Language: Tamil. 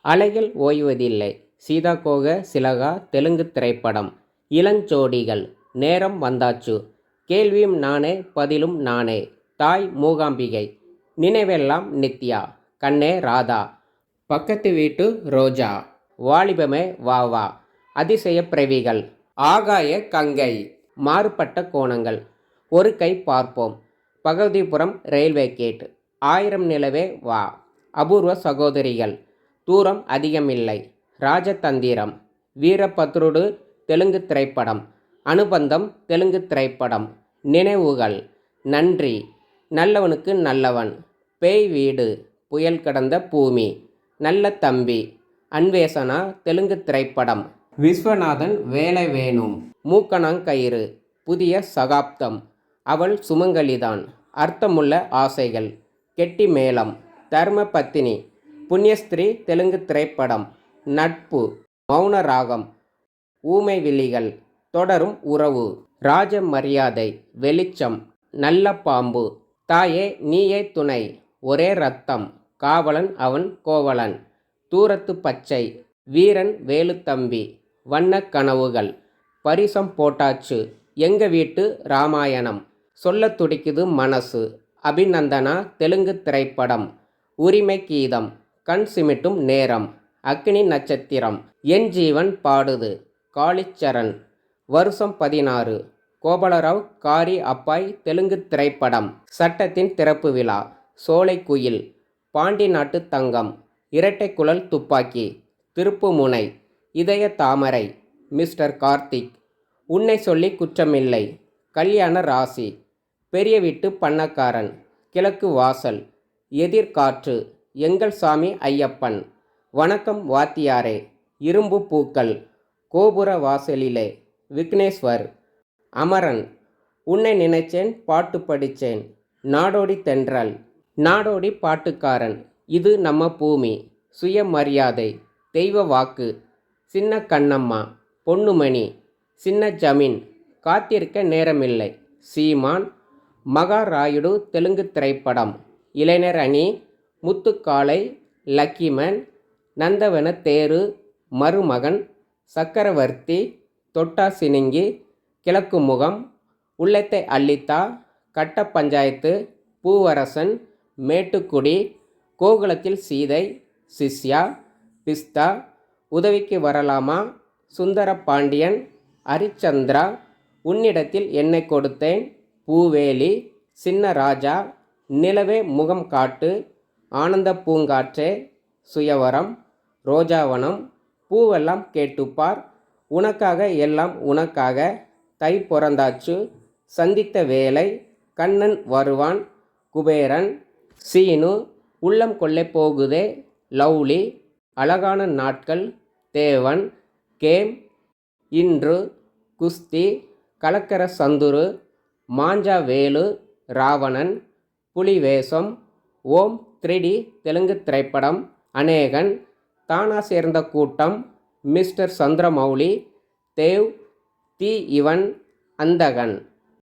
அலைகள் ஓய்வதில்லை. சீதாகோக சிலகா தெலுங்கு திரைப்படம். இளஞ்சோடிகள். நேரம் வந்தாச்சு. கேள்வியும் நானே பதிலும் நானே. தாய் மூகாம்பிகை. நினைவெல்லாம் நித்யா. கண்ணே ராதா. பக்கத்து வீட்டு ரோஜா. வாலிபமே வா வா. அதிசய பிறவிகள். ஆகாய கங்கை. மாறுபட்ட கோணங்கள். ஒரு கை பார்ப்போம். Bhagavathipuram railway gate. 1000 நிலவே வா. அபூர்வ சகோதரிகள். தூரம் அதிகமில்லை. ராஜதந்திரம். வீரபத்ருடு தெலுங்கு திரைப்படம். அனுபந்தம் தெலுங்கு திரைப்படம். நினைவுகள். நன்றி. நல்லவனுக்கு நல்லவன். பேய் வீடு. புயல் கடந்த பூமி. நல்ல தம்பி. அன்வேஷனா தெலுங்கு திரைப்படம். விஸ்வநாதன் வேலை வேணும். மூக்கணாங்கயிறு. புதிய சகாப்தம். அவள் சுமங்கலிதான். அர்த்தமுள்ள ஆசைகள். கெட்டி மேளம். தர்ம பத்தினி. புண்ணியஸ்திரீ தெலுங்கு திரைப்படம். நட்பு. மௌன ராகம். ஊமை விழிகள். தொடரும் உறவு. ராஜ மரியாதை. வெளிச்சம். நல்ல பாம்பு. தாயே நீயே துணை. ஒரே ரத்தம். காவலன் அவன் கோவலன். தூரத்து பச்சை. வீரன் வேலுத்தம்பி. வண்ண கனவுகள். பரிசம் போட்டாச்சு. எங்க வீட்டு ராமாயணம். சொல்ல துடிக்குது மனசு. அபிநந்தனா தெலுங்கு திரைப்படம். உரிமை கீதம். கண் சிமிட்டும் நேரம். அக்னி நட்சத்திரம். என் ஜீவன் பாடுது. காளிச்சரண். வருஷம் 16. கோபாலராவ் காரி அப்பாய் தெலுங்கு திரைப்படம். சட்டத்தின் திறப்பு விழா. சோலைக்குயில். பாண்டி நாட்டு தங்கம். இரட்டை குழல் துப்பாக்கி. திருப்புமுனை. இதய தாமரை. மிஸ்டர் கார்த்திக். உன்னை சொல்லி குற்றமில்லை. கல்யாண ராசி. பெரிய வீட்டு பண்ணக்காரன். கிழக்கு வாசல். எதிர்காற்று. எங்கள் சாமி ஐயப்பன். வணக்கம் வாத்தியாரே. இரும்பு பூக்கள். கோபுர வாசலிலே. விக்னேஸ்வர். அமரன். உன்னை நினைச்சேன் பாட்டு படித்தேன். நாடோடி தென்றல். நாடோடி பாட்டுக்காரன். இது நம்ம பூமி. சுயமரியாதை. தெய்வ வாக்கு. சின்ன கண்ணம்மா. பொன்னுமணி. சின்ன ஜமீன். காத்திருக்க நேரமில்லை. சீமான். மகாராயுடு தெலுங்கு திரைப்படம். இளைஞர் அணி. முத்துக்காளை. லக்கிமன். நந்தவன தேரு. மருமகன். சக்கரவர்த்தி. தொட்டா சினுங்கி. கிழக்கு முகம். உள்ளத்தை அள்ளித்தா. கட்ட பஞ்சாயத்து. பூவரசன். மேட்டுக்குடி. கோகுலத்தில் சீதை. சிஷ்யா. பிஸ்தா. உதவிக்கு வரலாமா. சுந்தர பாண்டியன். ஹரிச்சந்திரா. உன்னிடத்தில் என்னை கொடுத்தேன். பூவேலி. சின்ன ராஜா. நிலவே முகம் காட்டு. ஆனந்த பூங்காற்றே. சுயவரம். ரோஜாவனம். பூவெல்லாம் கேட்டுப்பார். உனக்காக எல்லாம் உனக்காக. தை பிறந்தாச்சு. சந்தித்த வேலை. கண்ணன் வருவான். குபேரன். சீனு. உள்ளம் கொள்ளை போகுதே. லவ்லி. அழகான நாட்கள். தேவன். கேம். இன்று. குஸ்தி. கலக்கர சந்துரு. மாஞ்சா வேலு. ராவணன். புலி வேஷம். ஓம் 3D தெலுங்கு திரைப்படம். அநேகன். தானா சேர்ந்த கூட்டம். மிஸ்டர் சந்திரமௌலி. தேவ். தி இவன். அந்தகன்.